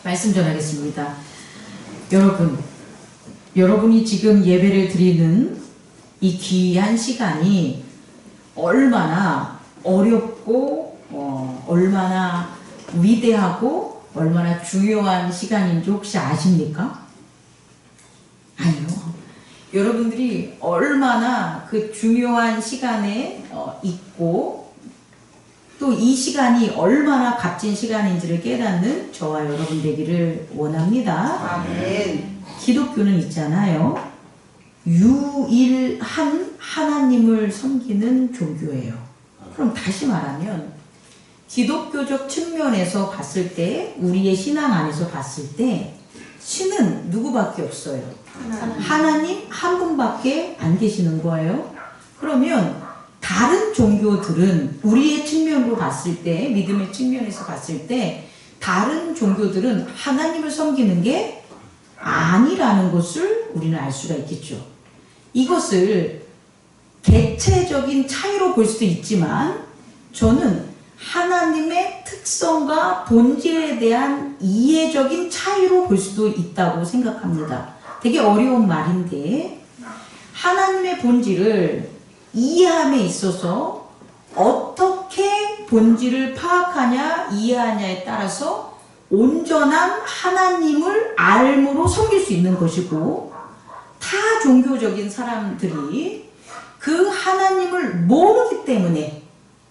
말씀 전하겠습니다. 여러분이 지금 예배를 드리는 이 귀한 시간이 얼마나 어렵고 얼마나 위대하고 얼마나 중요한 시간인지 혹시 아십니까? 아니요. 여러분들이 얼마나 그 중요한 시간에 있고 또 이 시간이 얼마나 값진 시간인지를 깨닫는 저와 여러분 되기를 원합니다. 아멘. 기독교는 있잖아요. 유일한 하나님을 섬기는 종교예요. 그럼 다시 말하면 기독교적 측면에서 봤을 때, 우리의 신앙 안에서 봤을 때 신은 누구밖에 없어요? 하나님 한 분밖에 안 계시는 거예요. 그러면 다른 종교들은 우리의 측면으로 봤을 때, 믿음의 측면에서 봤을 때 다른 종교들은 하나님을 섬기는 게 아니라는 것을 우리는 알 수가 있겠죠. 이것을 개체적인 차이로 볼 수도 있지만 저는 하나님의 특성과 본질에 대한 이해적인 차이로 볼 수도 있다고 생각합니다. 되게 어려운 말인데, 하나님의 본질을 이해함에 있어서 어떻게 본질을 파악하냐, 이해하냐에 따라서 온전한 하나님을 알므로 섬길 수 있는 것이고, 타 종교적인 사람들이 그 하나님을 모르기 때문에,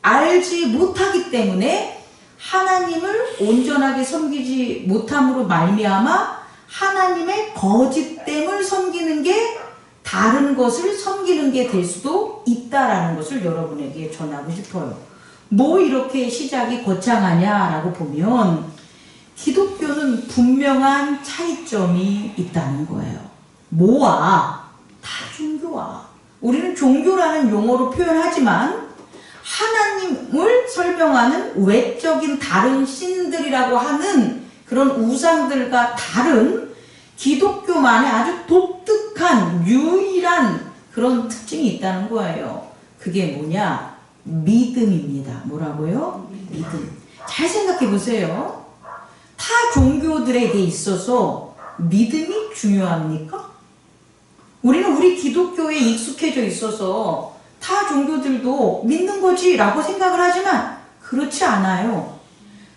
알지 못하기 때문에 하나님을 온전하게 섬기지 못함으로 말미암아 하나님의 거짓됨을 섬기는 게 다른 것을 섬기는 게 될 수도 있다라는 것을 여러분에게 전하고 싶어요. 뭐 이렇게 시작이 거창하냐라고 보면 기독교는 분명한 차이점이 있다는 거예요. 뭐와? 다종교와. 우리는 종교라는 용어로 표현하지만 하나님을 설명하는 외적인 다른 신들이라고 하는 그런 우상들과 다른 기독교만의 아주 독특한 유일한 그런 특징이 있다는 거예요. 그게 뭐냐? 믿음입니다. 뭐라고요? 믿음. 잘 생각해 보세요. 타 종교들에게 있어서 믿음이 중요합니까? 우리는 우리 기독교에 익숙해져 있어서 타 종교들도 믿는 거지 라고 생각을 하지만 그렇지 않아요.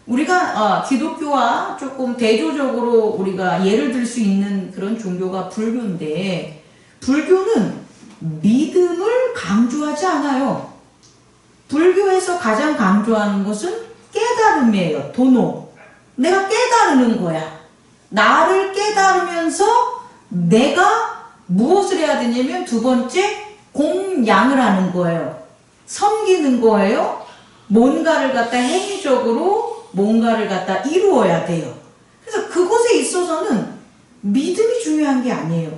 우리가 기독교와 조금 대조적으로 우리가 예를 들 수 있는 그런 종교가 불교인데, 불교는 믿음을 강조하지 않아요. 불교에서 가장 강조하는 것은 깨달음이에요. 도노. 내가 깨달는 거야. 나를 깨달으면서 내가 무엇을 해야 되냐면 두 번째, 공양을 하는 거예요. 섬기는 거예요. 뭔가를 갖다 행위적으로 뭔가를 갖다 이루어야 돼요. 그래서 그것에 있어서는 믿음이 중요한 게 아니에요.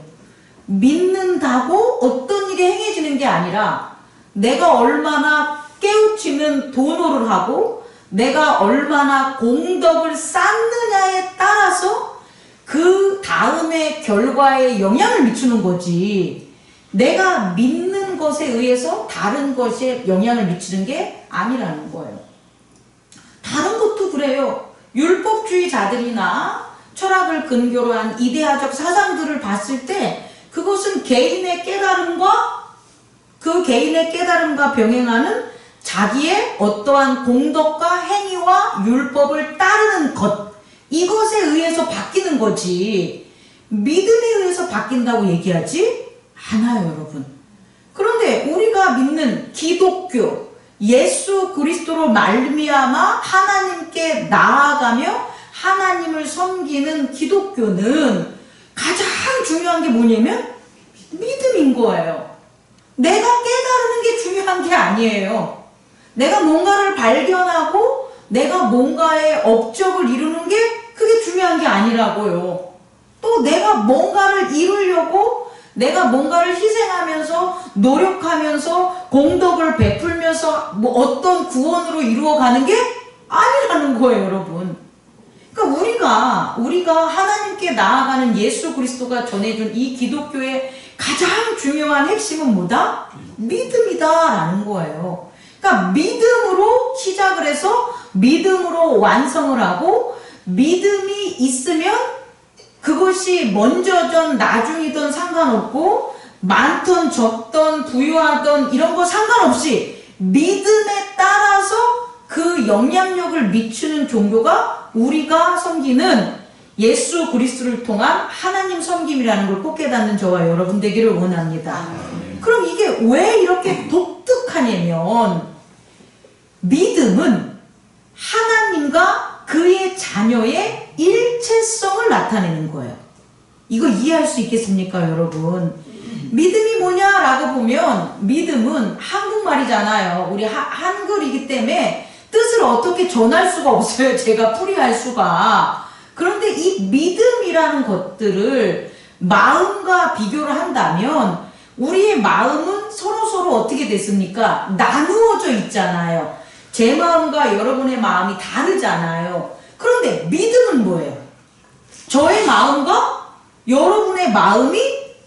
믿는다고 어떤 일이 행해지는 게 아니라 내가 얼마나 깨우치는 도노를 하고 내가 얼마나 공덕을 쌓느냐에 따라서 그 다음의 결과에 영향을 미치는 거지, 내가 믿는 것에 의해서 다른 것에 영향을 미치는 게 아니라는 거예요. 다른 것도 그래요. 율법주의자들이나 철학을 근거로 한 이데아적 사상들을 봤을 때 그것은 개인의 깨달음과 병행하는 자기의 어떠한 공덕과 행위와 율법을 따르는 것, 이것에 의해서 바뀌는 거지 믿음에 의해서 바뀐다고 얘기하지 않아요, 여러분. 그런데 우리가 믿는 기독교, 예수 그리스도로 말미암아 하나님께 나아가며 하나님을 섬기는 기독교는 가장 중요한 게 뭐냐면 믿음인 거예요. 내가 깨달는 게 중요한 게 아니에요. 내가 뭔가를 발견하고 내가 뭔가의 업적을 이루는 게 그게 중요한 게 아니라고요. 또 내가 뭔가를 이루려고 내가 뭔가를 희생하면서 노력하면서 공덕을 베풀면서 뭐 어떤 구원으로 이루어가는 게 아니라는 거예요, 여러분. 그러니까 우리가 하나님께 나아가는 예수 그리스도가 전해준 이 기독교의 가장 중요한 핵심은 뭐다? 믿음이다라는 거예요. 그러니까 믿음으로 시작을 해서 믿음으로 완성을 하고 믿음이 있으면 그것이 먼저든 나중이든 상관없고 많든 적든 부유하든 이런 거 상관없이 믿음에 따라서 그 영향력을 미치는 종교가 우리가 섬기는 예수 그리스도를 통한 하나님 섬김이라는 걸 꼭 깨닫는 저와 여러분 되기를 원합니다. 그럼 이게 왜 이렇게 독특하냐면 믿음은 하나님과 그의 자녀의 일체성을 나타내는 거예요. 이거 이해할 수 있겠습니까, 여러분? 믿음이 뭐냐라고 보면 믿음은 한국말이잖아요. 우리 한글이기 때문에 뜻을 어떻게 전할 수가 없어요. 제가 풀이할 수가. 그런데 이 믿음이라는 것들을 마음과 비교를 한다면 우리의 마음은 서로서로 어떻게 됐습니까? 나누어져 있잖아요. 제 마음과 여러분의 마음이 다르잖아요. 그런데 믿음은 뭐예요? 저의 마음과 여러분의 마음이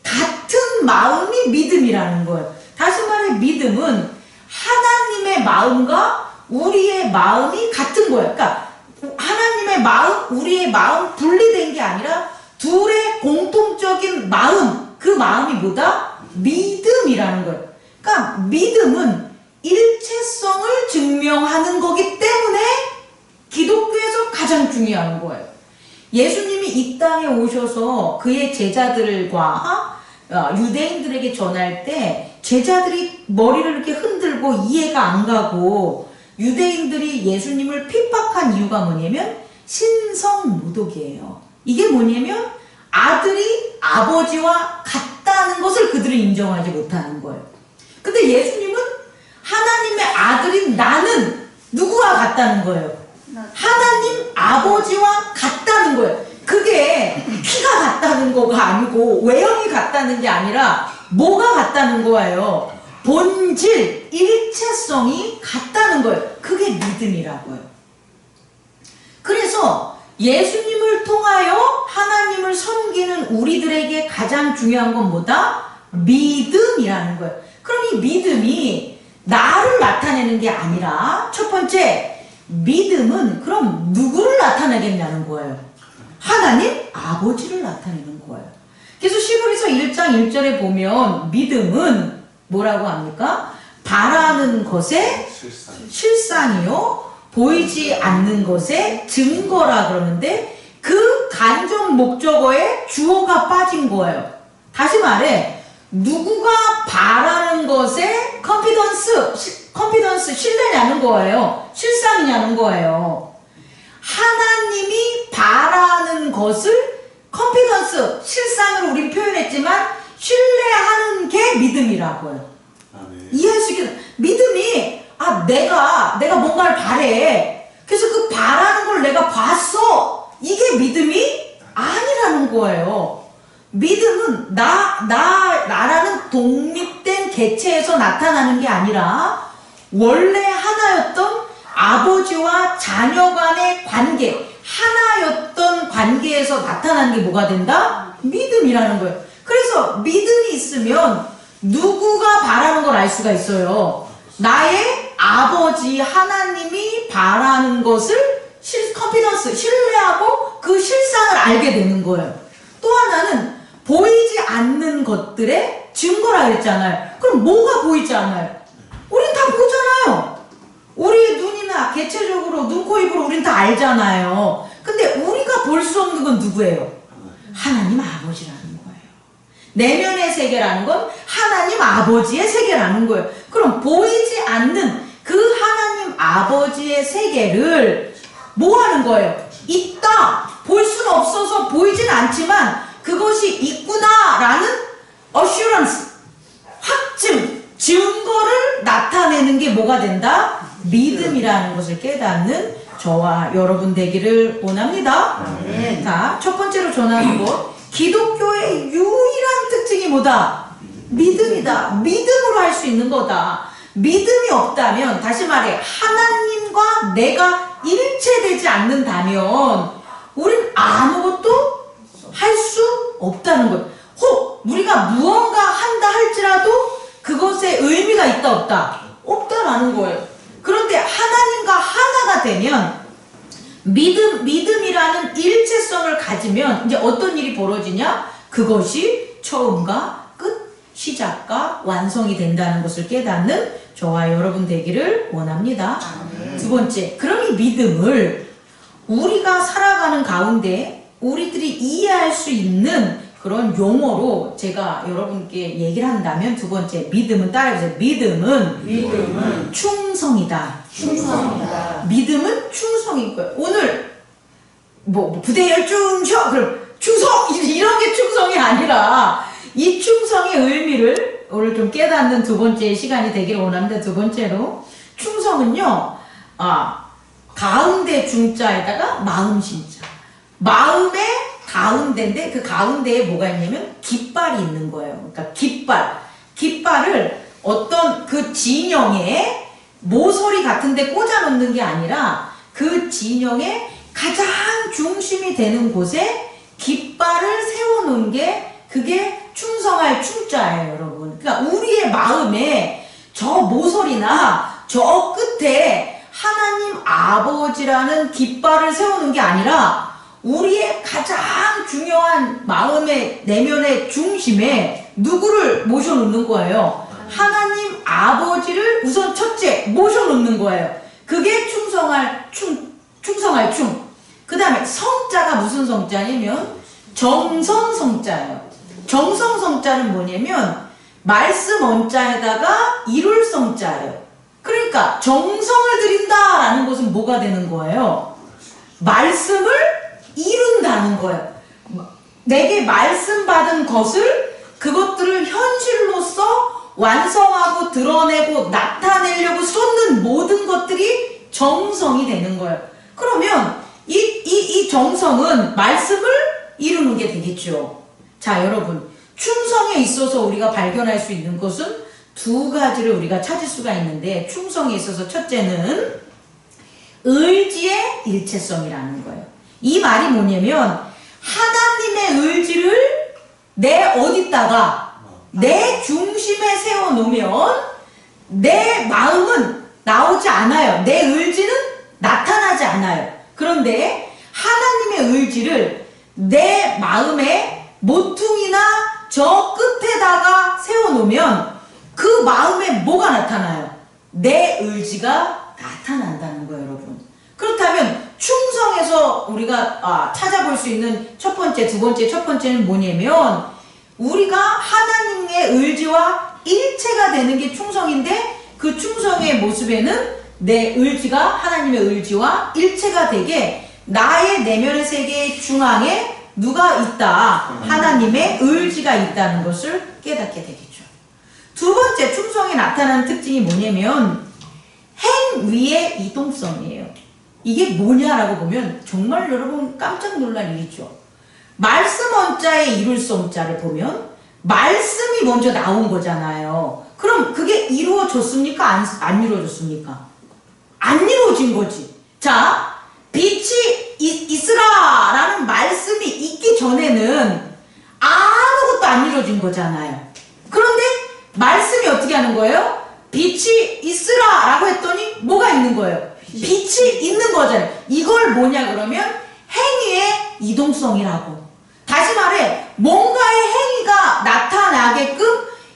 같은 마음이 믿음이라는 거예요. 다시 말해 믿음은 하나님의 마음과 우리의 마음이 같은 거예요. 그러니까 하나님의 마음, 우리의 마음 분리된 게 아니라 둘의 공통적인 마음, 그 마음이 뭐다? 믿음이라는 거예요. 그러니까 믿음은 일체성을 증명하는 거기 때문에 기독교에서 가장 중요한 거예요. 예수님이 이 땅에 오셔서 그의 제자들과 유대인들에게 전할 때 제자들이 머리를 이렇게 흔들고 이해가 안 가고 유대인들이 예수님을 핍박한 이유가 뭐냐면 신성모독이에요. 이게 뭐냐면 아들이 아버지와 같다는 것을 그들은 인정하지 못하는 거예요. 근데 예수님은 하나님의 아들인 나는 누구와 같다는 거예요? 하나님 아버지와 같다는 거예요. 그게 키가 같다는 거가 아니고 외형이 같다는 게 아니라 뭐가 같다는 거예요? 본질, 일체성이 같다는 거예요. 그게 믿음이라고요. 그래서 예수님을 통하여 하나님을 섬기는 우리들에게 가장 중요한 건 뭐다? 믿음이라는 거예요. 그럼 이 믿음이 나를 나타내는 게 아니라 첫 번째, 믿음은 그럼 누구를 나타내겠냐는 거예요. 하나님 아버지를 나타내는 거예요. 그래서 시브리서 1장 1절에 보면 믿음은 뭐라고 합니까? 바라는 것의 실상이요 보이지 않는 것의 증거라 그러는데 그 간접 목적어에 주어가 빠진 거예요. 다시 말해 누구가 바라는 것에 컨피던스 신뢰냐는 거예요. 실상이냐는 거예요. 하나님이 바라는 것을 컨피던스 실상으로 우린 표현했지만 신뢰하는 게 믿음이라고요. 이해할 수 있겠어요. 믿음이 내가 뭔가를 바래. 그래서 그 바라는 걸 내가 봤어. 이게 믿음이 아니라는 거예요. 믿음은 나라는 독립된 개체에서 나타나는 게 아니라 원래 하나였던 아버지와 자녀 간의 관계, 하나였던 관계에서 나타나는 게 뭐가 된다? 믿음이라는 거예요. 그래서 믿음이 있으면 누구가 바라는 걸 알 수가 있어요. 나의 아버지 하나님이 바라는 것을 컨피던스, 신뢰하고 그 실상을 알게 되는 거예요. 또 하나는 보이지 않는 것들의 증거라 그랬잖아요. 그럼 뭐가 보이지 않아요? 우린 다 보잖아요. 우리의 눈이나 개체적으로 눈, 코, 입으로 우린 다 알잖아요. 근데 우리가 볼 수 없는 건 누구예요? 하나님 아버지라는 거예요. 내면의 세계라는 건 하나님 아버지의 세계라는 거예요. 그럼 보이지 않는 그 하나님 아버지의 세계를 뭐 하는 거예요? 있다. 볼 수는 없어서 보이진 않지만 그것이 있구나라는 assurance, 확증, 증거를 나타내는 게 뭐가 된다? 믿음이라는 것을 깨닫는 저와 여러분 되기를 원합니다. 자, 첫 번째로 전하는 것, 기독교의 유일한 특징이 뭐다? 믿음이다. 믿음으로 할 수 있는 거다. 믿음이 없다면, 다시 말해 하나님과 내가 일체되지 않는다면 우린 아무것도 할 수 없다는 거예요. 혹 우리가 무언가 한다 할지라도 그것에 의미가 있다 없다? 없다라는 거예요. 그런데 하나님과 하나가 되면 믿음이라는 일체성을 가지면 이제 어떤 일이 벌어지냐? 그것이 처음과 끝, 시작과 완성이 된다는 것을 깨닫는 저와 여러분 되기를 원합니다. 두 번째, 그럼 이 믿음을 우리가 살아가는 가운데 우리들이 이해할 수 있는 그런 용어로 제가 여러분께 얘기를 한다면, 두 번째, 믿음은 따라해보세요. 믿음은 충성이다. 믿음은 충성인 거예요. 오늘 부대 열중 쉬어 그럼 충성 이런 게 충성이 아니라, 이 충성의 의미를 오늘 좀 깨닫는 두 번째 시간이 되기를 원합니다. 두 번째로, 충성은요, 가운데 중자에다가 마음 심자, 마음의 가운데인데 그 가운데에 뭐가 있냐면 깃발이 있는 거예요. 그러니까 깃발을 어떤 그 진영에 모서리 같은 데 꽂아 놓는 게 아니라 그 진영의 가장 중심이 되는 곳에 깃발을 세워 놓은 게, 그게 충성할 충자예요, 여러분. 그러니까 우리의 마음에 저 모서리나 저 끝에 하나님 아버지라는 깃발을 세우는 게 아니라 우리의 가장 중요한 마음의 내면의 중심에 누구를 모셔놓는 거예요? 하나님 아버지를 우선 첫째 모셔놓는 거예요. 그게 충성할 충. 그 다음에 성자가 무슨 성자냐면 정성성자예요. 정성성자는 뭐냐면 말씀 원자에다가 이룰 성자예요. 그러니까 정성을 들인다라는 것은 뭐가 되는 거예요? 말씀을 이룬다는 거예요. 내게 말씀 받은 것을, 그것들을 현실로서 완성하고 드러내고 나타내려고 쏟는 모든 것들이 정성이 되는 거예요. 그러면 이 정성은 말씀을 이루는 게 되겠죠. 자, 여러분, 충성에 있어서 우리가 발견할 수 있는 것은 두 가지를 우리가 찾을 수가 있는데, 충성에 있어서 첫째는 의지의 일체성이라는 거예요. 이 말이 뭐냐면 하나님의 의지를 내 어디다가 내 중심에 세워놓으면 내 마음은 나오지 않아요. 내 의지는 나타나지 않아요. 그런데 하나님의 의지를 내 마음의 모퉁이나 저 끝에다가 세워놓으면 그 마음에 뭐가 나타나요? 내 의지가 나타난다는 거예요, 여러분. 그렇다면 충성에서 우리가 찾아볼 수 있는 첫 번째, 두 번째, 첫 번째는 뭐냐면 우리가 하나님의 의지와 일체가 되는 게 충성인데, 그 충성의 모습에는 내 의지가 하나님의 의지와 일체가 되게 나의 내면의 세계의 중앙에 누가 있다? 하나님의 의지가 있다는 것을 깨닫게 되겠죠. 두 번째, 충성에 나타나는 특징이 뭐냐면 행 위의 이동성이에요. 이게 뭐냐라고 보면 정말 여러분 깜짝 놀랄 일이죠. 말씀 원자의 이룰 성자를 보면 말씀이 먼저 나온 거잖아요. 그럼 그게 이루어졌습니까? 안 이루어졌습니까? 안 이루어진 거지. 자, 빛이 있으라 라는 말씀이 있기 전에는 아무것도 안 이루어진 거잖아요. 그런데 말씀이 어떻게 하는 거예요? 빛이 있으라 라고 했더니 뭐가 있는 거예요? 빛이 있는 거잖아요. 이걸 뭐냐 그러면 행위의 이동성이라고. 다시 말해, 뭔가의 행위가 나타나게끔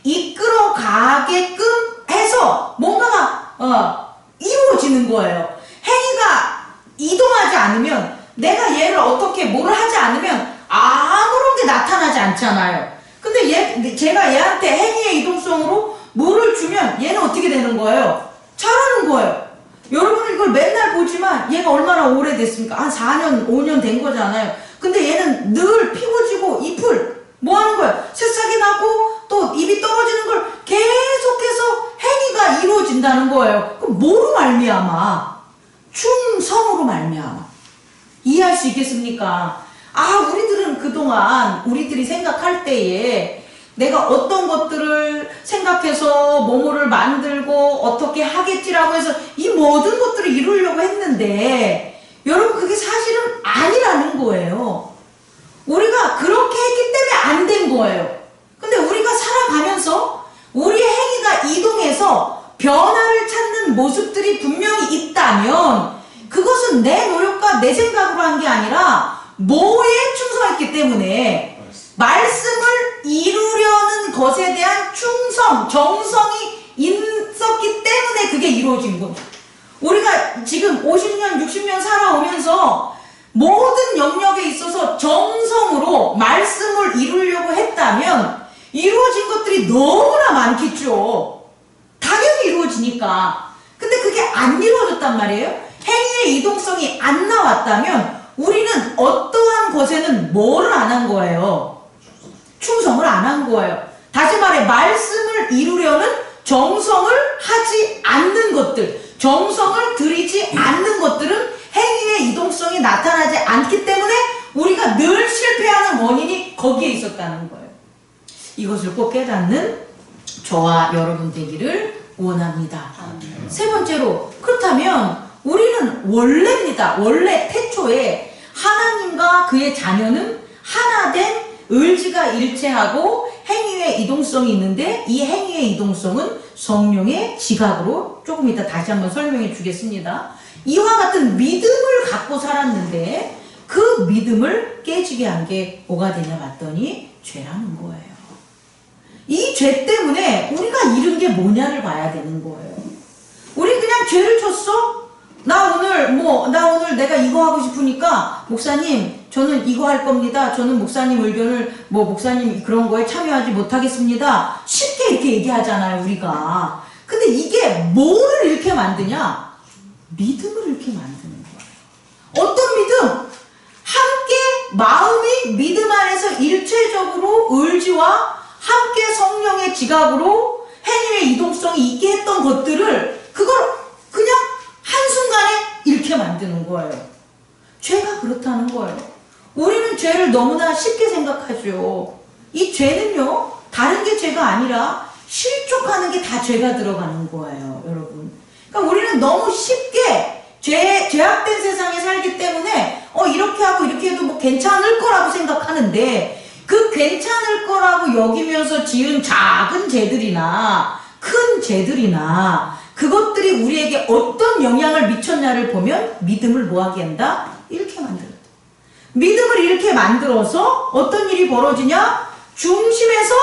이끌어 가게끔 해서 뭔가가 이루어지는 거예요. 행위가 이동하지 않으면, 내가 얘를 어떻게 뭘 하지 않으면 아무런 게 나타나지 않잖아요. 근데 제가 얘한테 행위의 이동성으로 뭐를 주면 얘는 어떻게 되는 거예요? 잘하는 거예요. 여러분 이걸 맨날 보지만 얘가 얼마나 오래됐습니까? 한 4년, 5년 된 거잖아요. 근데 얘는 늘 피고지고 잎을 뭐 하는 거예요? 새싹이 나고 또 잎이 떨어지는 걸 계속해서 행위가 이루어진다는 거예요. 그럼 뭐로 말미암아? 충성으로 말미암아. 이해할 수 있겠습니까? 우리들은 그동안 우리들이 생각할 때에 내가 어떤 것들을 생각해서 뭐뭐를 만들고 어떻게 하겠지라고 해서 이 모든 것들을 이루려고 했는데, 여러분 그게 사실은 아니라는 거예요. 우리가 그렇게 했기 때문에 안 된 거예요. 근데 우리가 살아가면서 우리의 행위가 이동해서 변화를 찾는 모습들이 분명히 있다면 그것은 내 노력과 내 생각 이루어졌기 때문에 말씀을 이루려는 것에 대한 충성, 정성이 있었기 때문에 그게 이루어진 거예요. 우리가 지금 50년, 60년 살아오면서 모든 영역에 있어서 정성으로 말씀을 이루려고 했다면 이루어진 것들이 너무나 많겠죠. 당연히 이루어지니까. 근데 그게 안 이루어졌단 말이에요. 행위의 이동성이 안 나왔다면 우리는 어떠한 것에는 뭐를 안 한 거예요? 충성을 안 한 거예요. 다시 말해 말씀을 이루려는 정성을 하지 않는 것들, 정성을 들이지 않는 것들은 행위의 이동성이 나타나지 않기 때문에 우리가 늘 실패하는 원인이 거기에 있었다는 거예요. 이것을 꼭 깨닫는 저와 여러분 되기를 원합니다. 세 번째로, 그렇다면 우리는 원래입니다. 원래 태초에 하나님과 그의 자녀는 하나된 의지가 일체하고 행위의 이동성이 있는데 이 행위의 이동성은 성령의 지각으로 조금 이따 다시 한번 설명해 주겠습니다. 이와 같은 믿음을 갖고 살았는데 그 믿음을 깨지게 한 게 뭐가 되냐 봤더니 죄라는 거예요. 이 죄 때문에 우리가 잃은 게 뭐냐를 봐야 되는 거예요. 우리 그냥 죄를 졌어? 나 오늘 내가 이거 하고 싶으니까 목사님 저는 이거 할 겁니다. 저는 목사님 의견을 목사님 그런 거에 참여하지 못하겠습니다. 쉽게 이렇게 얘기하잖아요 우리가. 근데 이게 뭐를 이렇게 만드냐? 믿음을 이렇게 만드는 거예요. 어떤 믿음? 함께 마음이 믿음 안에서 일체적으로 의지와 함께 성령의 지각으로 행위의 이동성이 있게 했던 것들을 그걸 그냥 한순간에 잃게 만드는 거예요. 죄가 그렇다는 거예요. 우리는 죄를 너무나 쉽게 생각하죠. 이 죄는요, 다른 게 죄가 아니라 실족하는 게 다 죄가 들어가는 거예요, 여러분. 그러니까 우리는 너무 쉽게 죄악된 세상에 살기 때문에 이렇게 하고 이렇게 해도 괜찮을 거라고 생각하는데 그 괜찮을 거라고 여기면서 지은 작은 죄들이나 큰 죄들이나 그것들이 우리에게 어떤 영향을 미쳤냐를 보면 믿음을 뭐하게 한다? 잃게 만들었다. 믿음을 잃게 만들어서 어떤 일이 벌어지냐? 중심에서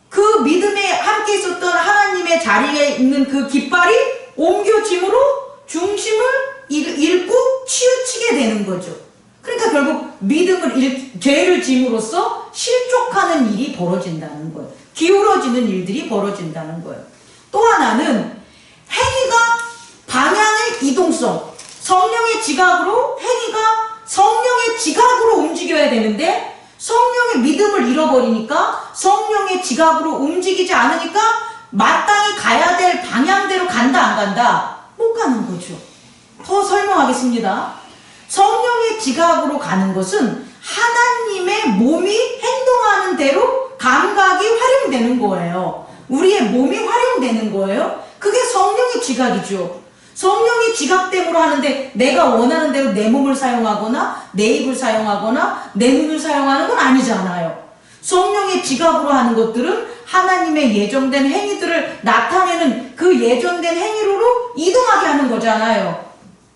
그 믿음에 함께 있었던 하나님의 자리에 있는 그 깃발이 옮겨짐으로 중심을 잃고 치우치게 되는 거죠. 그러니까 결국 죄를 짐으로써 실족하는 일이 벌어진다는 거예요. 기울어지는 일들이 벌어진다는 거예요. 또 하나는 행위가 방향의 이동성, 성령의 지각으로 행위가 성령의 지각으로 움직여야 되는데 성령의 믿음을 잃어버리니까 성령의 지각으로 움직이지 않으니까 마땅히 가야 될 방향대로 간다 안 간다? 못 가는 거죠. 더 설명하겠습니다. 성령의 지각으로 가는 것은 하나님의 몸이 행동하는 대로 감각이 활용되는 거예요. 우리의 몸이 활용되는 거예요. 그게 성령의 지각이죠. 성령이 지각됨으로 하는데 내가 원하는 대로 내 몸을 사용하거나 내 입을 사용하거나 내 눈을 사용하는 건 아니잖아요. 성령의 지각으로 하는 것들은 하나님의 예정된 행위들을 나타내는 그 예정된 행위로 이동하게 하는 거잖아요.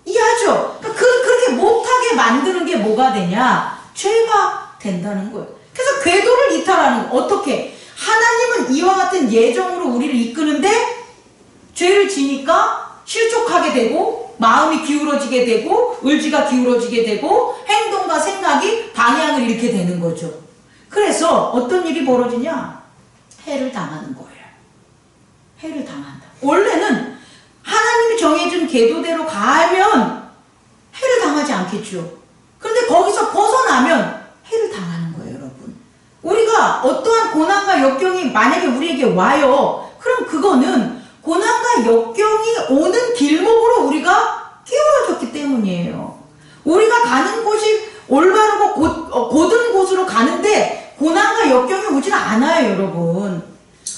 이해하죠? 그러니까 그렇게 못하게 만드는 게 뭐가 되냐? 죄가 된다는 거예요. 그래서 궤도를 이탈하는 거. 어떻게? 하나님은 이와 같은 예정으로 우리를 이끄는데 죄를 지니까 실족하게 되고 마음이 기울어지게 되고 의지가 기울어지게 되고 행동과 생각이 방향을 잃게 되는 거죠. 그래서 어떤 일이 벌어지냐? 해를 당하는 거예요. 해를 당한다. 원래는 하나님이 정해준 궤도대로 가면 해를 당하지 않겠죠. 그런데 거기서 벗어나면 해를 당하는 거예요, 여러분. 우리가 어떠한 고난과 역경이 만약에 우리에게 와요. 그럼 그거는 고난과 역경이 오는 길목으로 우리가 끼어들었기 때문이에요. 우리가 가는 곳이 올바르고 곧은 곳으로 가는데 고난과 역경이 오질 않아요, 여러분.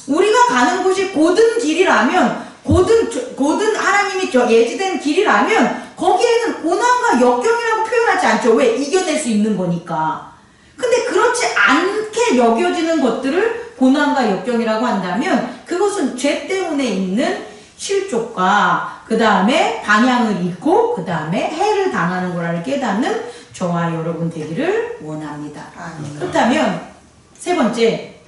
우리가 가는 곳이 곧은 길이라면 곧은 하나님이 예지된 길이라면 거기에는 고난과 역경이라고 표현하지 않죠. 왜? 이겨낼 수 있는 거니까. 근데 그렇지 않게 여겨지는 것들을 고난과 역경이라고 한다면 그것은 죄 때문에 있는 실족과 그 다음에 방향을 잃고 그 다음에 해를 당하는 거라를 깨닫는 저와 여러분 되기를 원합니다. 그렇다면 세 번째,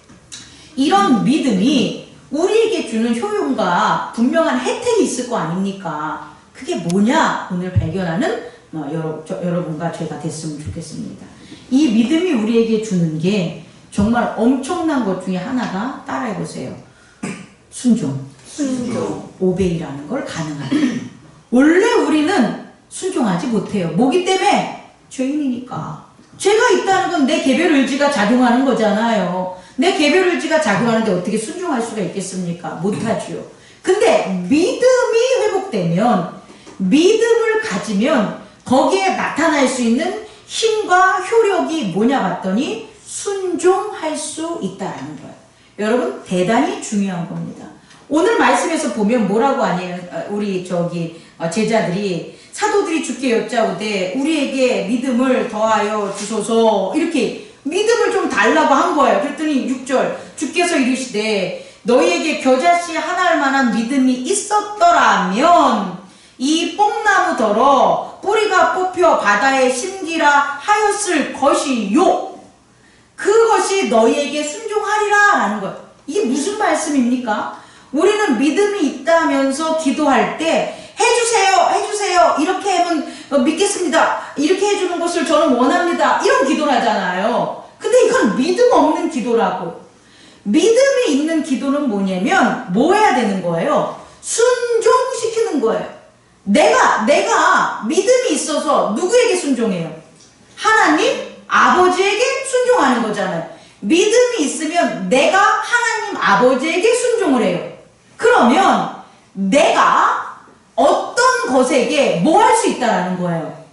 이런 믿음이 우리에게 주는 효용과 분명한 혜택이 있을 거 아닙니까? 그게 뭐냐? 오늘 발견하는 여러분과 제가 됐으면 좋겠습니다. 이 믿음이 우리에게 주는 게 정말 엄청난 것 중에 하나가, 따라해보세요. 순종. 오베이라는 걸 가능하다. 원래 우리는 순종하지 못해요. 뭐기 때문에? 죄인이니까. 죄가 있다는 건 내 개별 의지가 작용하는 거잖아요. 내 개별 의지가 작용하는데 어떻게 순종할 수가 있겠습니까? 못하지요. 근데 믿음이 회복되면, 믿음을 가지면 거기에 나타날 수 있는 힘과 효력이 뭐냐 봤더니 순종할 수 있다는 거예요. 여러분, 대단히 중요한 겁니다. 오늘 말씀에서 보면 뭐라고 하냐면, 우리 제자들이 사도들이 주께 여짜오되 우리에게 믿음을 더하여 주소서, 이렇게 믿음을 좀 달라고 한 거예요. 그랬더니 6절, 주께서 이르시되 너희에게 겨자씨 하나할 만한 믿음이 있었더라면 이 뽕나무더러 뿌리가 뽑혀 바다에 심기라 하였을 것이요, 그것이 너희에게 순종하리라 라는 거예요. 이게 무슨 말씀입니까? 우리는 믿음이 있다면서 기도할 때 해주세요 이렇게 하면 믿겠습니다, 이렇게 해주는 것을 저는 원합니다, 이런 기도를 하잖아요. 근데 이건 믿음 없는 기도라고. 믿음이 있는 기도는 뭐냐면 뭐 해야 되는 거예요? 순종시키는 거예요. 내가 믿음이 있어서 누구에게 순종해요? 하나님 아버지에게 순종하는 거잖아요. 믿음이 있으면 내가 하나님 아버지에게 순종을 해요. 그러면 내가 어떤 것에게 뭐 할 수 있다라는 거예요?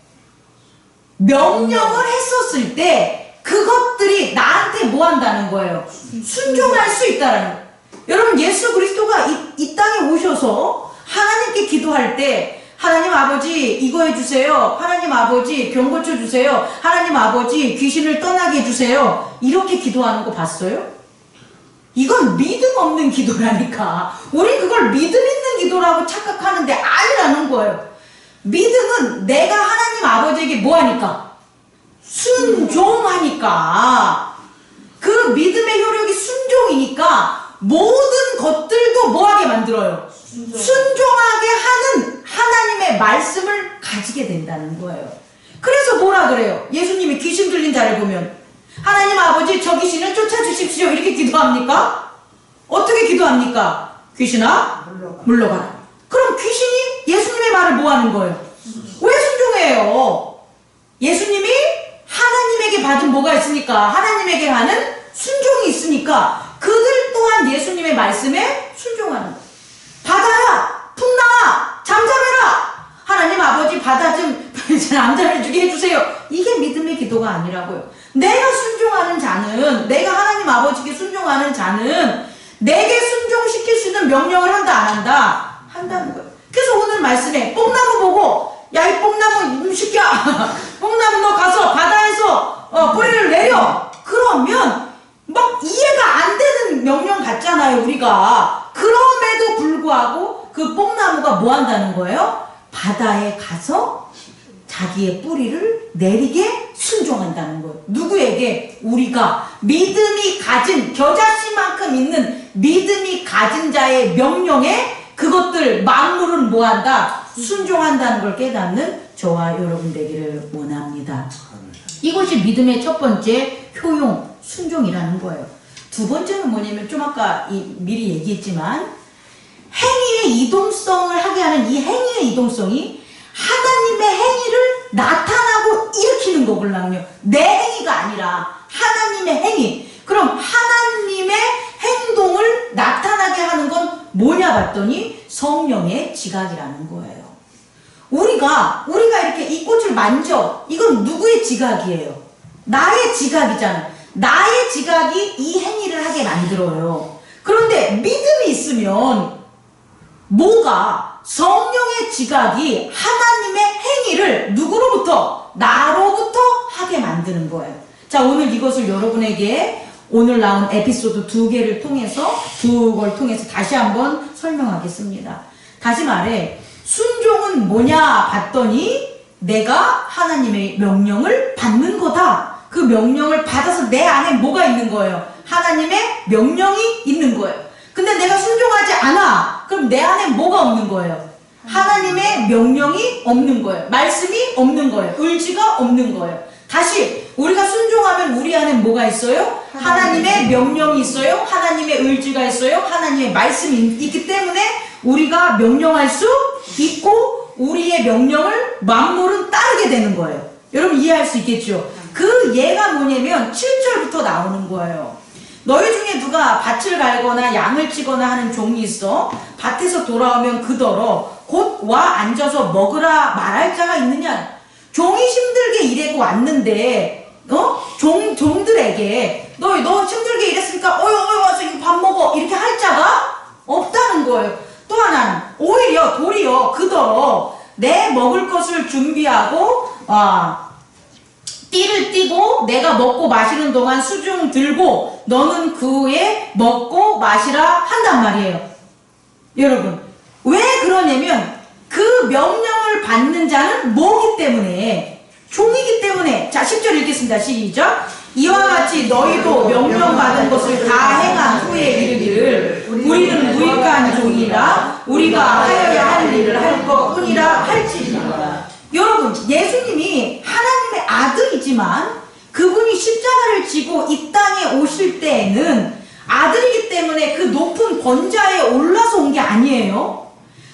명령을 했었을 때 그것들이 나한테 뭐 한다는 거예요? 순종할 수 있다라는 거예요. 여러분, 예수 그리스도가 이 땅에 오셔서 하나님께 기도할 때 하나님 아버지 이거 해주세요, 하나님 아버지 병 고쳐주세요, 하나님 아버지 귀신을 떠나게 해주세요, 이렇게 기도하는 거 봤어요? 이건 믿음 없는 기도라니까. 우리 그걸 믿음 있는 기도라고 착각하는데 아니라는 거예요. 믿음은 내가 하나님 아버지에게 뭐 하니까? 순종하니까. 그 믿음의 효력이 순종이니까 모든 것들도 뭐하게 만들어요? 순종하게 하는 하나님의 말씀을 가지게 된다는 거예요. 그래서 뭐라 그래요? 예수님이 귀신 들린 자를 보면 하나님 아버지 저 귀신을 쫓아주십시오 이렇게 기도합니까? 어떻게 기도합니까? 귀신아 물러가라. 그럼 귀신이 예수님의 말을 뭐 하는 거예요? 왜 순종해요? 예수님이 하나님에게 받은 뭐가 있으니까? 하나님에게 하는 순종이 있으니까 그들 또한 예수님의 말씀에 순종하는 거예요. 바다야 풍랑아 잠잠해라, 하나님 아버지 바다 좀 잠잠해주게 해주세요, 이게 믿음의 기도가 아니라고요. 내가 순종하는 자는, 내가 하나님 아버지께 순종하는 자는 내게 순종시킬 수 있는 명령을 한다 안 한다? 한다는 거예요. 그래서 오늘 말씀에 뽕나무 보고 야 이 뽕나무 새끼야 뽕나무 너 가서 바다에서 뿌리를 내려, 그러면 막 이해가 안 되는 명령 같잖아요 우리가. 그럼에도 불구하고 그 뽕나무가 뭐 한다는 거예요? 바다에 가서 자기의 뿌리를 내리게 순종한다는 거예요. 누구에게? 우리가 믿음이 가진, 겨자씨만큼 있는 믿음이 가진 자의 명령에 그것들 만물은 뭐한다? 순종한다는 걸 깨닫는 저와 여러분 되기를 원합니다. 이것이 믿음의 첫 번째 효용, 순종이라는 거예요. 두 번째는 뭐냐면 좀 아까 미리 얘기했지만 행위의 이동성을 하게 하는 이 행위의 이동성이 하나님의 행위를 나타나고 일으키는 거군요. 내 행위가 아니라 하나님의 행위. 그럼 하나님의 행동을 나타나게 하는 건 뭐냐 봤더니 성령의 지각이라는 거예요. 우리가 이렇게 이 꽃을 만져, 이건 누구의 지각이에요? 나의 지각이잖아요. 나의 지각이 이 행위를 하게 만들어요. 그런데 믿음이 있으면 뭐가? 성령의 지각이 하나님의 행위를 누구로부터? 나로부터 하게 만드는 거예요. 자, 오늘 이것을 여러분에게 오늘 나온 에피소드 두 걸 통해서 다시 한번 설명하겠습니다. 다시 말해, 순종은 뭐냐 봤더니 내가 하나님의 명령을 받는 거다. 그 명령을 받아서 내 안에 뭐가 있는 거예요? 하나님의 명령이 있는 거예요. 근데 내가 순종하지 않아. 그럼 내 안에 뭐가 없는 거예요? 하나님의 명령이 없는 거예요. 말씀이 없는 거예요. 의지가 없는 거예요. 다시 우리가 순종하면 우리 안에 뭐가 있어요? 하나님의 명령이 있어요. 하나님의 의지가 있어요. 하나님의 말씀이 있기 때문에 우리가 명령할 수 있고 우리의 명령을 만물은 따르게 되는 거예요. 여러분 이해할 수 있겠죠? 그 예가 뭐냐면 7절부터 나오는 거예요. 너희 중에 누가 밭을 갈거나 양을 치거나 하는 종이 있어 밭에서 돌아오면 그더러 곧 와 앉아서 먹으라 말할 자가 있느냐. 종이 힘들게 일하고 왔는데 종들에게 너 힘들게 일했으니까 와서 이거 밥 먹어 이렇게 할 자가 없다는 거예요. 또 하나는 오히려 도리어 그더러 내 먹을 것을 준비하고 띠를 띠고 내가 먹고 마시는 동안 수중 들고 너는 그에 먹고 마시라 한단 말이에요. 여러분 왜 그러냐면 그 명령을 받는 자는 뭐기 때문에? 종이기 때문에. 자 10절 읽겠습니다. 시작. 이와 같이 너희도 명령받은 것을 다 행한 후에 이르기를 우리는 무익한 종이라 우리가 하여야 할 일을 할 것뿐이라 할지니라. 여러분 예수님이 하나님의 아들이지만 그분이 십자가를 지고 이 땅에 오실 때에는 아들이기 때문에 그 높은 권좌에 올라서 온 게 아니에요.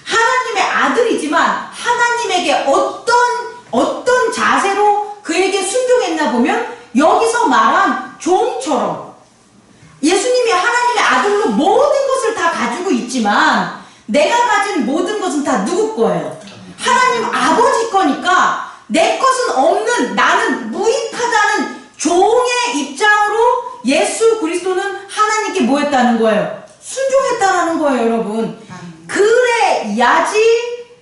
하나님의 아들이지만 하나님에게 어떤 자세로 그에게 순종했나 보면 여기서 말한 종처럼 예수님이 하나님의 아들로 모든 것을 다 가지고 있지만 내가 가진 모든 것은 다 누구 거예요? 하나님 아버지 거니까 내 것은 없는 나는 무익하다는 종의 입장으로 예수 그리스도는 하나님께 뭐 했다는 거예요? 순종했다는 거예요, 여러분. 그래야지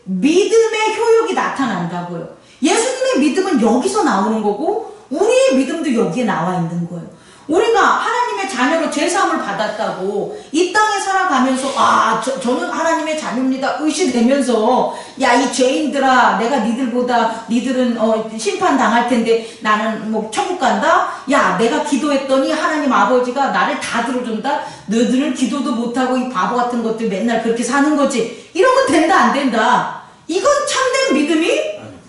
믿음의 효력이 나타난다고요. 예수님의 믿음은 여기서 나오는 거고 우리의 믿음도 여기에 나와 있는 거예요. 우리가 하나님의 자녀로 죄사함을 받았다고 이 땅에 살아가면서 저는 하나님의 자녀입니다 의심되면서 야 이 죄인들아 내가 니들은 심판당할 텐데 나는 뭐 천국 간다. 야 내가 기도했더니 하나님 아버지가 나를 다 들어준다. 너희들은 기도도 못하고 이 바보 같은 것들 맨날 그렇게 사는 거지. 이런 건 된다 안 된다. 이건 참된 믿음이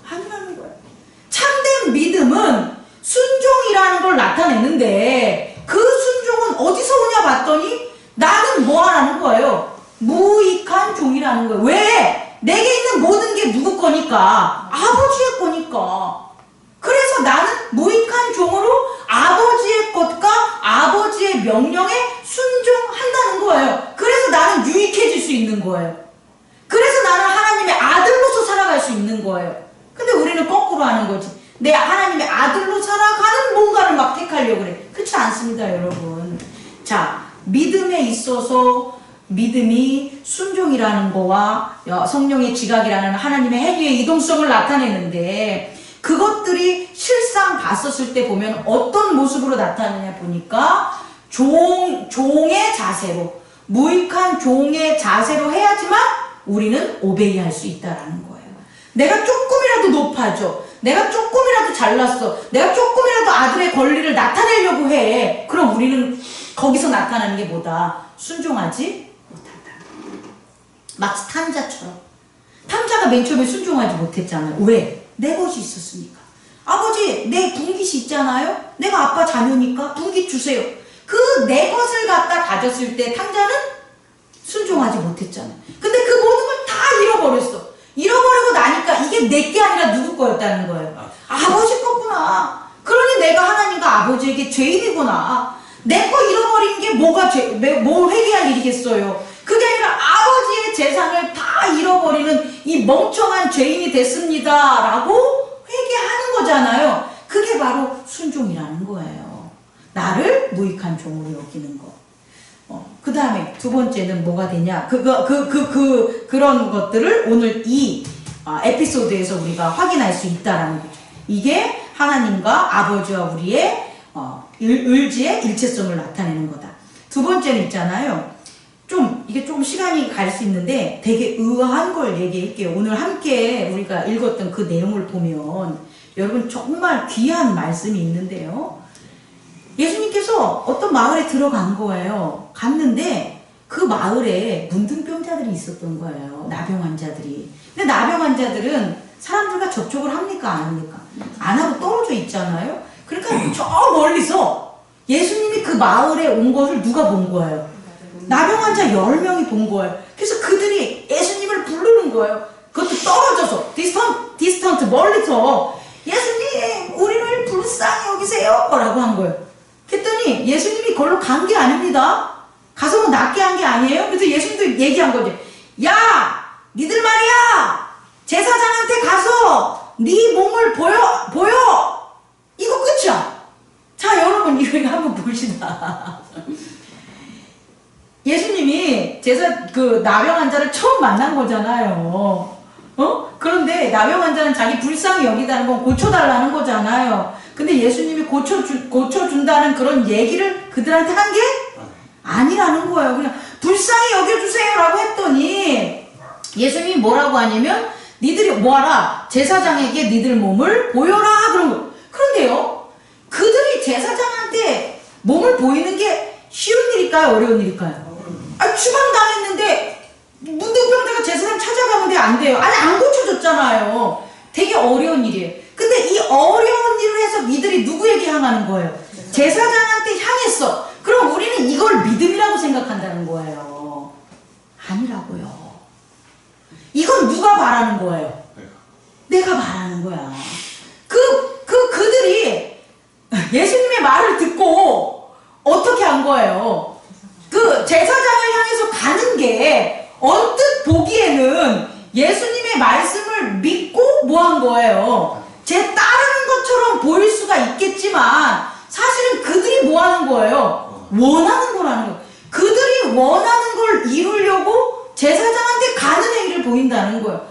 아니라는 거예요. 참된 믿음은 순종이라는 걸 나타내는데 그 순종은 어디서 오냐 봤더니 나는 뭐 하라는 거예요? 무익한 종이라는 거예요. 왜? 내게 있는 모든 게 누구 거니까? 아버지의 거니까. 그래서 나는 무익한 종으로 아버지의 것과 아버지의 명령에 순종한다는 거예요. 그래서 나는 유익해질 수 있는 거예요. 그래서 나는 하나님의 아들로서 살아갈 수 있는 거예요. 근데 우리는 거꾸로 하는 거지. 내 하나님의 아들로 살아가는 뭔가를 막 택하려고 그래. 그렇지 않습니다, 여러분. 자, 믿음에 있어서 믿음이 순종이라는 거와 성령의 지각이라는 하나님의 행위의 이동성을 나타내는데 그것들이 실상 봤었을 때 보면 어떤 모습으로 나타나냐 보니까 종의 자세로 무익한 종의 자세로 해야지만 우리는 오베이할 수 있다라는 거예요. 내가 조금이라도 높아져. 내가 조금이라도 잘났어. 내가 조금이라도 아들의 권리를 나타내려고 해. 그럼 우리는 거기서 나타나는 게 뭐다? 순종하지 못한다. 마치 탐자처럼. 탐자가 맨 처음에 순종하지 못했잖아요. 왜? 내 것이 있었으니까. 아버지, 내 분깃이 있잖아요? 내가 아빠 자녀니까 분깃 주세요. 그 내 것을 갖다 가졌을 때 탐자는 순종하지 못했잖아요. 근데 그 모든 걸 다 잃어버렸어. 잃어버리고 나니까 이게 내 게 아니라 누구 거였다는 거예요. 아버지 거구나. 그러니 내가 하나님과 아버지에게 죄인이구나. 내 거 잃어버린 게 뭘 회개할 일이겠어요. 그게 아니라 아버지의 재산을 다 잃어버리는 이 멍청한 죄인이 됐습니다 라고 회개하는 거잖아요. 그게 바로 순종이라는 거예요. 나를 무익한 종으로 여기는 거. 그 다음에 두 번째는 뭐가 되냐? 그런 것들을 오늘 이 에피소드에서 우리가 확인할 수 있다라는 거죠. 이게 하나님과 아버지와 우리의 의지의 일체성을 나타내는 거다. 두 번째는 있잖아요. 좀 이게 조금 시간이 갈 수 있는데 되게 의아한 걸 얘기할게요. 오늘 함께 우리가 읽었던 그 내용을 보면 여러분 정말 귀한 말씀이 있는데요. 예수님께서 어떤 마을에 들어간 거예요. 갔는데 그 마을에 문둥병자들이 있었던 거예요. 나병 환자들이. 근데 나병 환자들은 사람들과 접촉을 합니까? 안 합니까? 안 하고 떨어져 있잖아요. 그러니까 저 멀리서 예수님이 그 마을에 온 것을 누가 본 거예요? 나병 환자 10명이 본 거예요. 그래서 그들이 예수님을 부르는 거예요. 그것도 떨어져서 디스턴트 멀리서 예수님 우리를 불쌍히 여기세요 라고 한 거예요. 그랬더니 예수님이 그걸로 간 게 아닙니다. 가서 뭐 낫게 한 게 아니에요. 그래서 예수님도 얘기한 거지. 야 니들 말이야 제사장한테 가서 네 몸을 보여 이거 끝이야. 자 여러분 이거 한번 봅시다. 예수님이 그 나병 환자를 처음 만난 거잖아요. 그런데 나병 환자는 자기 불쌍히 여기다는 건 고쳐달라는 거잖아요. 근데 예수님이 고쳐준다는 그런 얘기를 그들한테 한 게 아니라는 거예요. 그냥 불쌍히 여겨주세요 라고 했더니 예수님이 뭐라고 하냐면 니들이 뭐하라? 제사장에게 니들 몸을 보여라 그런 거. 그런데요 그들이 제사장한테 몸을 보이는 게 쉬운 일일까요? 어려운 일일까요? 추방당했는데 문둥병자가 제사장 찾아가면 돼? 안 돼요. 아니 안 고쳐줬잖아요. 되게 어려운 일이에요. 근데 이 어려운 일을 해서 이들이 누구에게 향하는 거예요? 제사장한테 향했어. 그럼 우리는 이걸 믿음이라고 생각한다는 거예요. 아니라고요. 이건 누가 바라는 거예요? 내가 바라는 거야. 그들이 예수님의 말을 듣고 어떻게 한 거예요? 그 제사장을 향해서 가는 게 언뜻 보기에는 예수님의 말씀을 믿고 뭐 한 거예요? 제 따르는 것처럼 보일 수가 있겠지만 사실은 그들이 뭐 하는 거예요? 원하는 거라는 거예요. 그들이 원하는 걸 이루려고 제사장한테 가는 행위를 보인다는 거예요.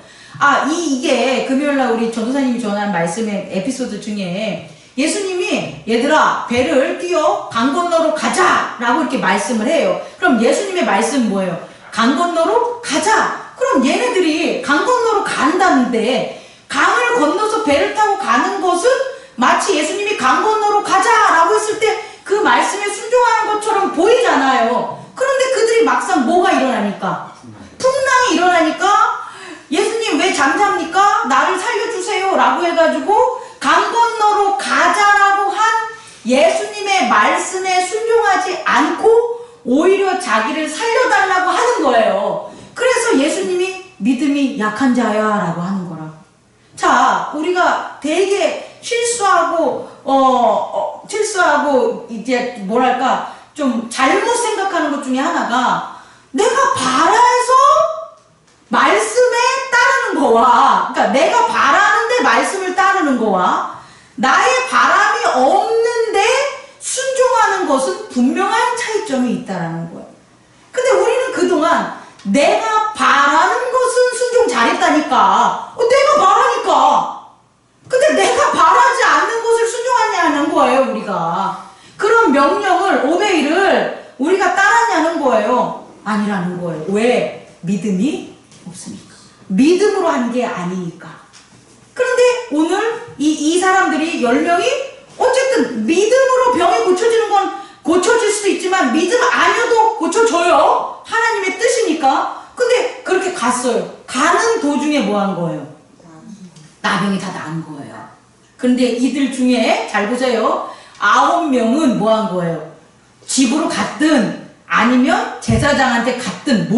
이게 금요일날 우리 전도사님이 전한 말씀의 에피소드 중에 예수님이 얘들아 배를 띄어 강 건너로 가자 라고 이렇게 말씀을 해요. 그럼 예수님의 말씀은 뭐예요? 강 건너로 가자. 그럼 얘네들이 강 건너로 간다는데 강을 건너서 배를 타고 가는 것은 마치 예수님이 강 건너로 가자 라고 했을 때 그 말씀에 순종하는 것처럼 보이잖아요. 그런데 그들이 막상 뭐가 일어나니까? 풍랑이 일어나니까 예수님 왜 잠잡니까? 나를 살려주세요 라고 해가지고 강 건너로 가자라고 한 예수님의 말씀에 순종하지 않고 오히려 자기를 살려달라고 하는 거예요. 그래서 예수님이 믿음이 약한 자야 라고 하는 거라. 자 우리가 되게 실수하고 이제 뭐랄까 좀 잘못 생각하는 것 중에 하나가 내가 바라서 말씀에 따르는 거와 그러니까 내가 바라는데 말씀을 따르는 거와 나의 바람이 없는데 순종하는 것은 분명한 차이점이 있다라는 거예요. 근데 우리는 그동안 내가 바라는 것은 순종 잘했다니까 내가 바라니까 근데 내가 바라지 않는 것을 순종하냐는 거예요. 우리가 그런 명령을 오베이를 우리가 따랐냐는 거예요. 아니라는 거예요. 왜? 믿음이 없으니까. 믿음으로 한 게 아니니까. 그런데 오늘 이 사람들이 10명이 어쨌든 믿음으로 병이 고쳐지는 건 고쳐질 수도 있지만 믿음 아니어도 고쳐져요. 하나님의 뜻이니까. 근데 그렇게 갔어요. 가는 도중에 뭐 한 거예요? 나병이 다 나은 거예요. 근데 이들 중에 잘 보세요. 9명은 뭐 한 거예요? 집으로 갔든 아니면 제사장한테 갔든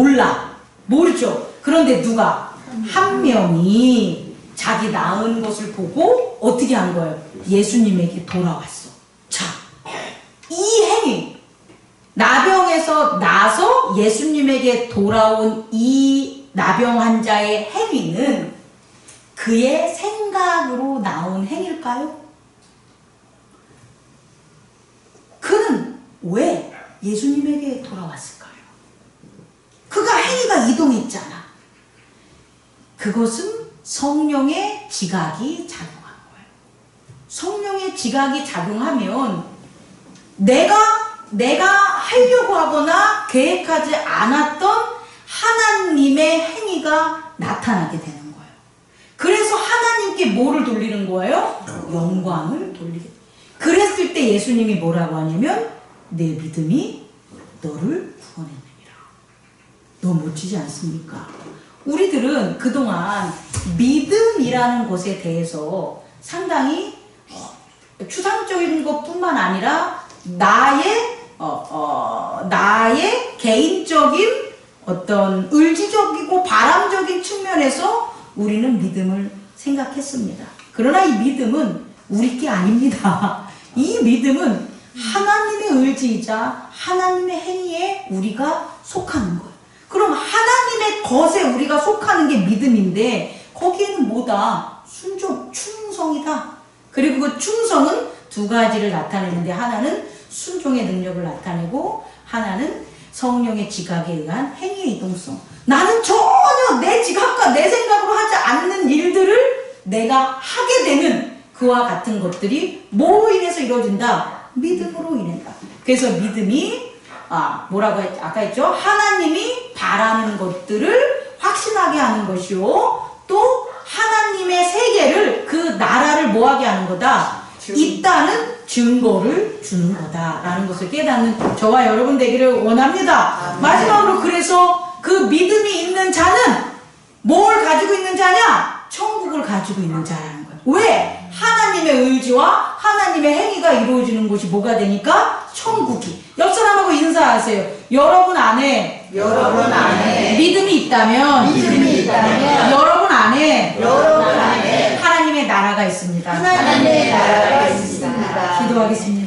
모르죠. 그런데 누가? 한 명이 자기 나은 것을 보고 어떻게 한 거예요? 예수님에게 돌아왔어. 자, 이 행위 나병에서 나서 예수님에게 돌아온 이 나병 환자의 행위는 그의 생각으로 나온 행위일까요? 그는 왜 예수님에게 돌아왔을까요? 그가 행위가 이동했잖아. 그것은 성령의 지각이 작용한 거예요. 성령의 지각이 작용하면 내가 하려고 하거나 계획하지 않았던 하나님의 행위가 나타나게 되는 거예요. 그래서 하나님께 뭐를 돌리는 거예요? 영광을 돌리게. 그랬을 때 예수님이 뭐라고 하냐면 내 믿음이 너를 구원했느니라. 너무 멋지지 않습니까? 우리들은 그동안 믿음이라는 것에 대해서 상당히 추상적인 것뿐만 아니라 나의 개인적인 어떤 의지적이고 바람적인 측면에서 우리는 믿음을 생각했습니다. 그러나 이 믿음은 우리 게 아닙니다. 이 믿음은 하나님의 의지이자 하나님의 행위에 우리가 속하는 거예요. 그럼 하나님의 것에 우리가 속하는 게 믿음인데 거기에는 뭐다? 순종, 충성이다. 그리고 그 충성은 두 가지를 나타내는데 하나는 순종의 능력을 나타내고 하나는 성령의 지각에 의한 행위의 이동성. 나는 전혀 내 지각과 내 생각으로 하지 않는 일들을 내가 하게 되는 그와 같은 것들이 뭐로 인해서 이루어진다? 믿음으로 인한다. 그래서 믿음이 뭐라고 아까 했죠? 하나님이 바라는 것들을 확신하게 하는 것이요. 또 하나님의 세계를 그 나라를 뭐하게 하는 거다? 있다는 증거를 주는 거다라는 것을 깨닫는 저와 여러분 되기를 원합니다. 마지막으로 그래서 그 믿음이 있는 자는 뭘 가지고 있는 자냐? 천국을 가지고 있는 자라는 거예요. 왜? 하나님의 의지와 하나님의 행위가 이루어지는 곳이 뭐가 되니까? 천국이. 옆 사람하고 인사하세요. 여러분 안에 믿음이 있다면 여러분 안에 하나님의 나라가 있습니다. 하나님의 나라가 있습니다. 기도하겠습니다.